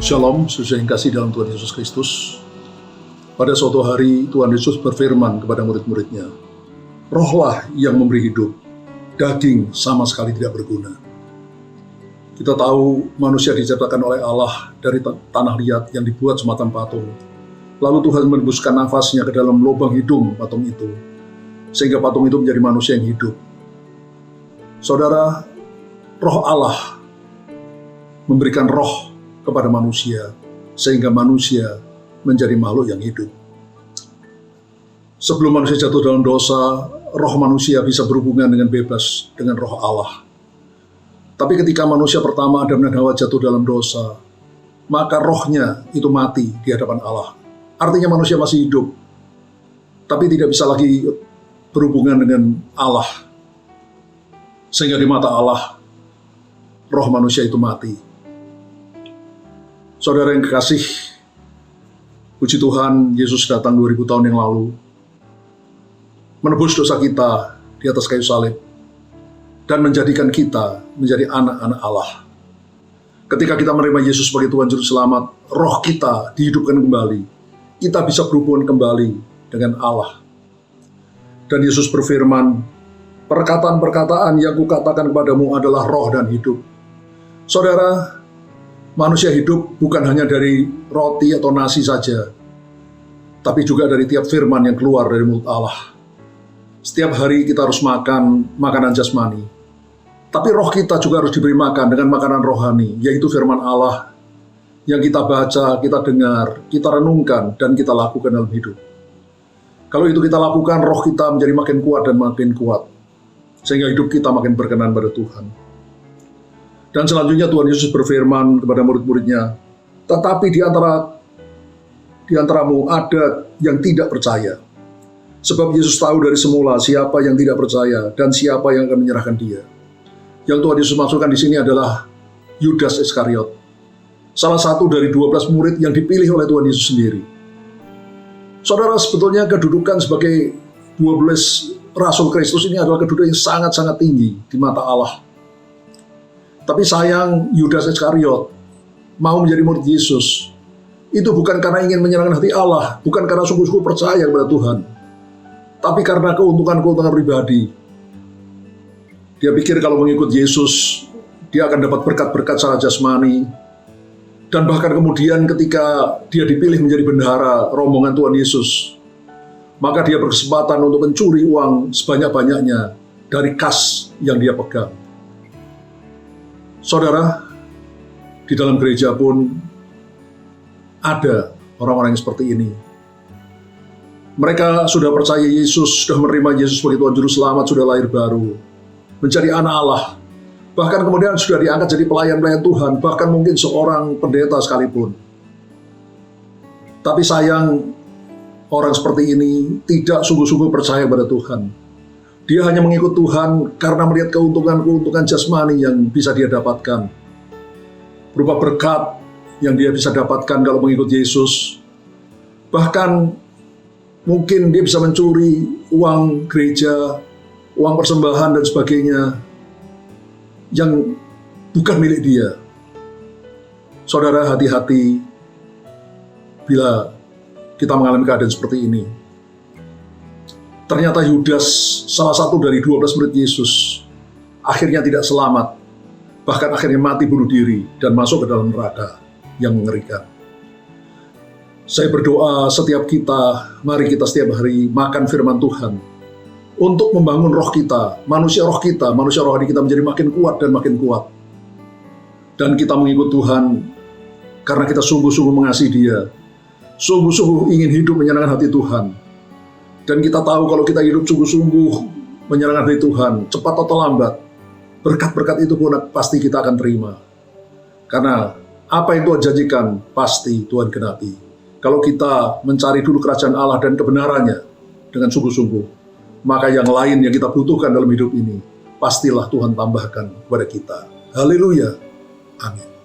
Shalom, saudara yang kasih dalam Tuhan Yesus Kristus. Pada suatu hari Tuhan Yesus berfirman kepada murid-muridnya, "Rohlah yang memberi hidup, daging sama sekali tidak berguna." Kita tahu manusia diciptakan oleh Allah dari tanah liat yang dibuat semacam patung. Lalu Tuhan menembuskan nafasnya ke dalam lubang hidung patung itu, sehingga patung itu menjadi manusia yang hidup. Saudara, Roh Allah memberikan roh kepada manusia, sehingga manusia menjadi makhluk yang hidup. Sebelum manusia jatuh dalam dosa, roh manusia bisa berhubungan dengan bebas dengan roh Allah. Tapi ketika manusia pertama Adam dan Hawa jatuh dalam dosa, maka rohnya itu mati di hadapan Allah. Artinya manusia masih hidup, tapi tidak bisa lagi berhubungan dengan Allah. Sehingga di mata Allah, roh manusia itu mati. Saudara yang kekasih, puji Tuhan, Yesus datang 2000 tahun yang lalu, menebus dosa kita di atas kayu salib, dan menjadikan kita menjadi anak-anak Allah. Ketika kita menerima Yesus sebagai Tuhan Juru Selamat, roh kita dihidupkan kembali. Kita bisa berhubungan kembali dengan Allah. Dan Yesus berfirman, "Perkataan-perkataan yang kukatakan kepadamu adalah roh dan hidup." Saudara, manusia hidup bukan hanya dari roti atau nasi saja, tapi juga dari tiap firman yang keluar dari mulut Allah. Setiap hari kita harus makan makanan jasmani, tapi roh kita juga harus diberi makan dengan makanan rohani, yaitu firman Allah yang kita baca, kita dengar, kita renungkan, dan kita lakukan dalam hidup. Kalau itu kita lakukan, roh kita menjadi makin kuat dan makin kuat, sehingga hidup kita makin berkenan pada Tuhan. Dan selanjutnya Tuhan Yesus berfirman kepada murid-muridnya, "Tetapi di antaramu ada yang tidak percaya." Sebab Yesus tahu dari semula siapa yang tidak percaya dan siapa yang akan menyerahkan dia. Yang Tuhan Yesus masukkan di sini adalah Yudas Iskariot, salah satu dari 12 murid yang dipilih oleh Tuhan Yesus sendiri. Saudara, sebetulnya kedudukan sebagai 12 Rasul Kristus ini adalah kedudukan yang sangat-sangat tinggi di mata Allah. Tapi sayang, Yudas Iskariot mau menjadi murid Yesus. Itu bukan karena ingin menyenangkan hati Allah, bukan karena sungguh-sungguh percaya kepada Tuhan, tapi karena keuntungan-keuntungan pribadi. Dia pikir kalau mengikut Yesus, dia akan dapat berkat-berkat secara jasmani. Dan bahkan kemudian ketika dia dipilih menjadi bendahara rombongan Tuhan Yesus, maka dia berkesempatan untuk mencuri uang sebanyak-banyaknya dari kas yang dia pegang. Saudara, di dalam gereja pun ada orang-orang yang seperti ini. Mereka sudah percaya Yesus, sudah menerima Yesus sebagai Tuhan Juru Selamat, sudah lahir baru, menjadi anak Allah. Bahkan kemudian sudah diangkat jadi pelayan-pelayan Tuhan, bahkan mungkin seorang pendeta sekalipun. Tapi sayang, orang seperti ini tidak sungguh-sungguh percaya pada Tuhan. Dia hanya mengikut Tuhan karena melihat keuntungan-keuntungan jasmani yang bisa dia dapatkan, berupa berkat yang dia bisa dapatkan kalau mengikut Yesus. Bahkan mungkin dia bisa mencuri uang gereja, uang persembahan dan sebagainya yang bukan milik dia. Saudara, hati-hati bila kita mengalami keadaan seperti ini. Ternyata Yudas, salah satu dari 12 murid Yesus, akhirnya tidak selamat, bahkan akhirnya mati bunuh diri dan masuk ke dalam neraka yang mengerikan. Saya berdoa setiap kita, mari kita setiap hari makan firman Tuhan untuk membangun roh kita, manusia rohani kita menjadi makin kuat dan makin kuat. Dan kita mengikut Tuhan karena kita sungguh-sungguh mengasihi Dia, sungguh-sungguh ingin hidup menyenangkan hati Tuhan. Dan kita tahu kalau kita hidup sungguh-sungguh menyenangkan hati Tuhan, cepat atau lambat, berkat-berkat itu pun pasti kita akan terima. Karena apa yang Tuhan janjikan, pasti Tuhan genapi. Kalau kita mencari dulu kerajaan Allah dan kebenarannya dengan sungguh-sungguh, maka yang lain yang kita butuhkan dalam hidup ini, pastilah Tuhan tambahkan kepada kita. Haleluya. Amin.